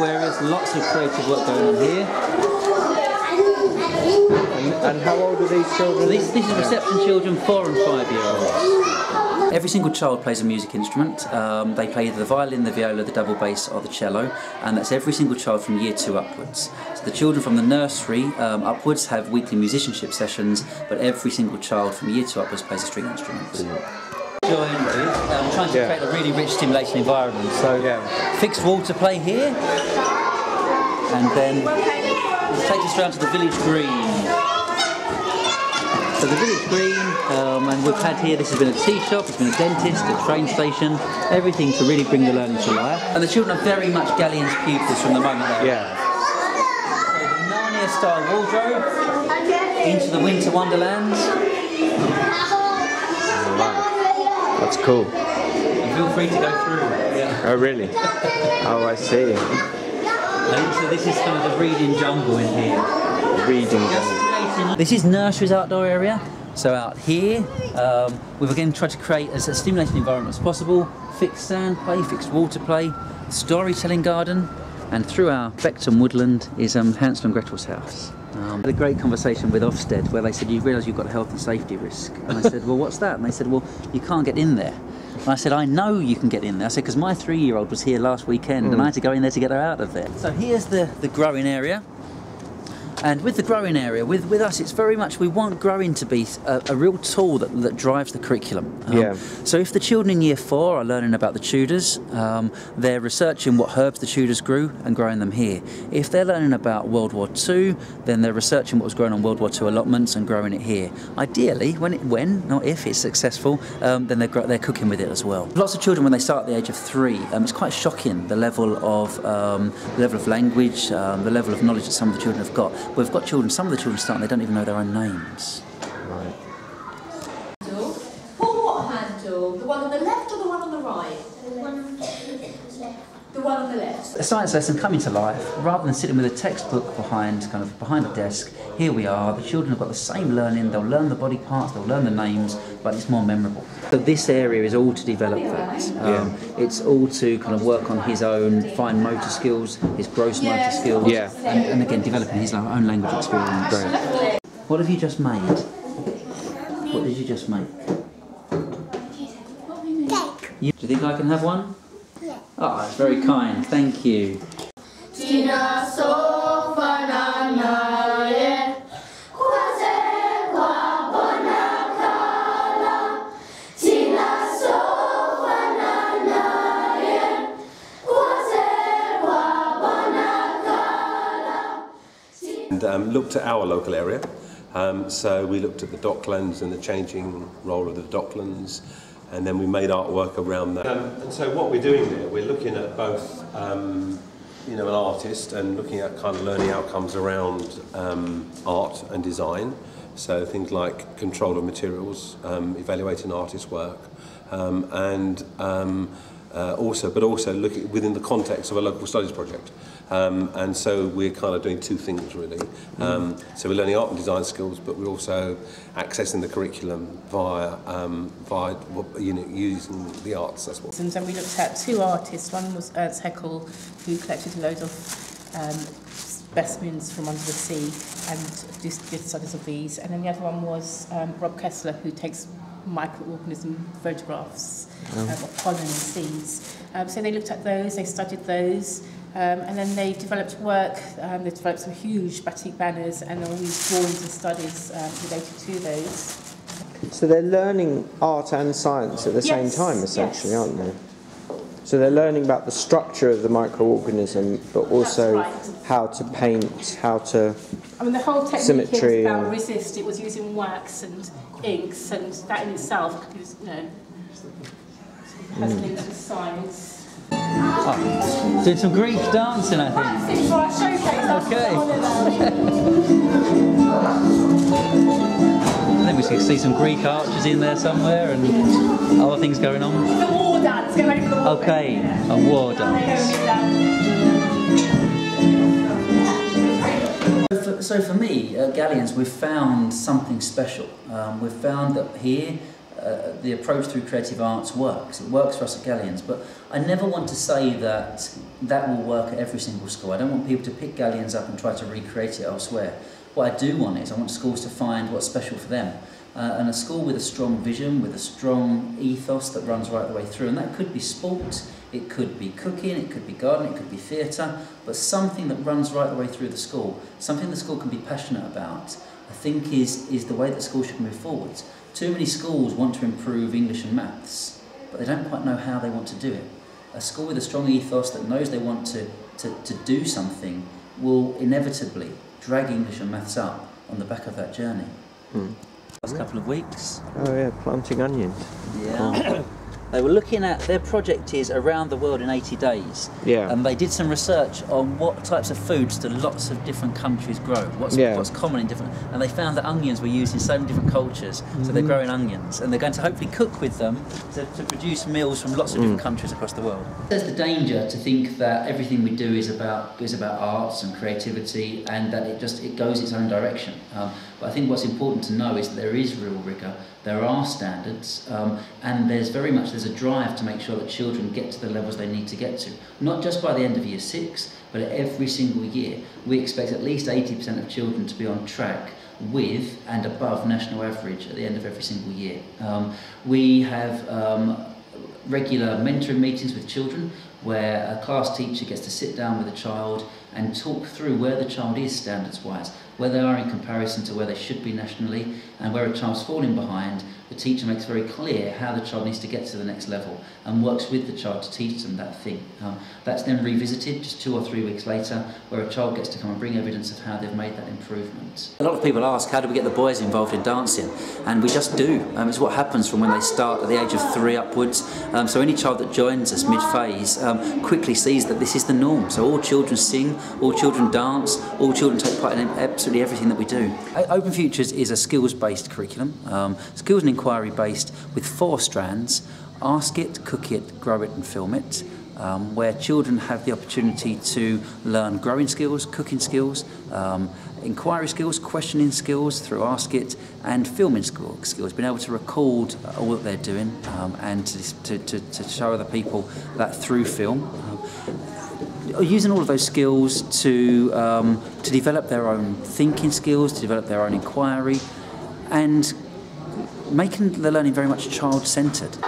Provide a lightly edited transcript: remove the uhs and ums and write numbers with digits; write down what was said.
Areas, lots of creative work going on here. And how old are these children? This is reception children, 4 and 5 year olds. Every single child plays a music instrument. They play either the violin, the viola, the double bass or the cello, and that's every single child from year 2 upwards. So the children from the nursery upwards have weekly musicianship sessions, but every single child from year 2 upwards plays a string instrument. Trying to create a really rich stimulation environment. So fixed water play here, and then it takes us around to the village green. So the village green, and we've had here, this has been a tea shop, it's been a dentist, a train station, everything to really bring the learning to life. And the children are very much Galleon's pupils from the moment they're So the Narnia style wardrobe, into the winter wonderland. That's cool. You feel free to go through. Oh really? Oh, I see. And so this is kind of the reading jungle in here. Reading jungle. This is nursery's outdoor area. So out here, we've again tried to create as a stimulating environment as possible. Fixed sand play, fixed water play, storytelling garden, and through our Beckton woodland is Hansel and Gretel's house. I had a great conversation with Ofsted where they said, you realise you've got a health and safety risk. And I said, well, what's that? And they said, well, you can't get in there. And I said, I know you can get in there. I said, because my 3-year-old was here last weekend and I had to go in there to get her out of there. So here's the growing area. And with the growing area, with us, it's very much, we want growing to be a real tool that drives the curriculum. So if the children in year 4 are learning about the Tudors, they're researching what herbs the Tudors grew and growing them here. If they're learning about World War II, then they're researching what was grown on World War II allotments and growing it here. Ideally, when, not if, it's successful, then they're cooking with it as well. Lots of children, when they start at the age of 3, it's quite shocking the level of language, the level of knowledge that some of the children have got. We've got children, some of the children start and they don't even know their own names. Right. Pull what handle? The one on the left or the one on the right? The one on the left. The one on the left. A science lesson coming to life, rather than sitting with a textbook behind a desk, here we are, the children have got the same learning, they'll learn the body parts, they'll learn the names, but it's more memorable. So this area is all to develop that. It's all to kind of work on his own fine motor skills, his gross motor skills, and again developing his own language experience. Great. What have you just made? What did you just make? Cake. Do you think I can have one? Yeah. Oh, that's very kind, thank you. And looked at our local area. So we looked at the docklands and the changing role of the docklands, and then we made artwork around that. And so what we're doing there, we're looking at both an artist and looking at kind of learning outcomes around art and design. So things like control of materials, evaluating artist work, and also looking within the context of a local studies project. And so we're kind of doing 2 things really. So we're learning art and design skills, but we're also accessing the curriculum via using the arts as well. And we looked at 2 artists. One was Ernst Haeckel, who collected loads of specimens from under the sea and did studies of these. And then the other one was Rob Kessler, who takes microorganism photographs of pollen and seeds. So they looked at those, they studied those, and then they developed work. They developed some huge batik banners and all these drawings and studies related to those. So they're learning art and science at the same time, essentially, aren't they? So they're learning about the structure of the microorganism, but also how to paint, how to the whole technique symmetry is about resist. It was using wax and inks, and that in itself, has links with science. Oh, doing some Greek dancing, I think. For our showcase. Okay. I think we can see some Greek archers in there somewhere and other things going on. The war dance. Get ready for the war dance. Okay, a war dance. So for me, at Galleons, we've found something special. We've found that here, the approach through creative arts works. It works for us at Galleons, but I never want to say that that will work at every single school. I don't want people to pick Galleons up and try to recreate it elsewhere. What I do want is I want schools to find what's special for them. And a school with a strong vision, with a strong ethos that runs right the way through, and that could be sport, it could be cooking, it could be gardening, it could be theatre, but something that runs right the way through the school, something the school can be passionate about, I think is the way that schools should move forward. Too many schools want to improve English and maths, but they don't quite know how they want to do it. A school with a strong ethos that knows they want to do something will inevitably drag English and maths up on the back of that journey. Last couple of weeks. Oh yeah, planting onions. Yeah. They were looking at, their project is around the world in 80 days. Yeah. And they did some research on what types of foods do lots of different countries grow, what's common in different, and they found that onions were used in so many different cultures, so they're growing onions, and they're going to hopefully cook with them to produce meals from lots of different countries across the world. There's the danger to think that everything we do is about arts and creativity, and that it goes its own direction. But I think what's important to know is that there is real rigour, there are standards, and there's a drive to make sure that children get to the levels they need to get to. Not just by the end of year 6, but every single year. We expect at least 80% of children to be on track with and above national average at the end of every single year. We have regular mentoring meetings with children where a class teacher gets to sit down with a child and talk through where the child is standards-wise, where they are in comparison to where they should be nationally, and where a child's falling behind. The teacher makes very clear how the child needs to get to the next level and works with the child to teach them that thing. That's then revisited just 2 or 3 weeks later, where a child gets to come and bring evidence of how they've made that improvement. A lot of people ask, how do we get the boys involved in dancing? And we just do. It's what happens from when they start at the age of 3 upwards. So any child that joins us mid-phase quickly sees that this is the norm. So all children sing, all children dance, all children take part in absolutely everything that we do. Open Futures is a skills-based curriculum, skills and inquiry-based, with 4 strands: ask it, cook it, grow it and film it, where children have the opportunity to learn growing skills, cooking skills, inquiry skills, questioning skills through Ask It, and filming skills, being able to record all that they're doing and to show other people that through film. Using all of those skills to develop their own thinking skills, to develop their own inquiry, and making the learning very much child-centred.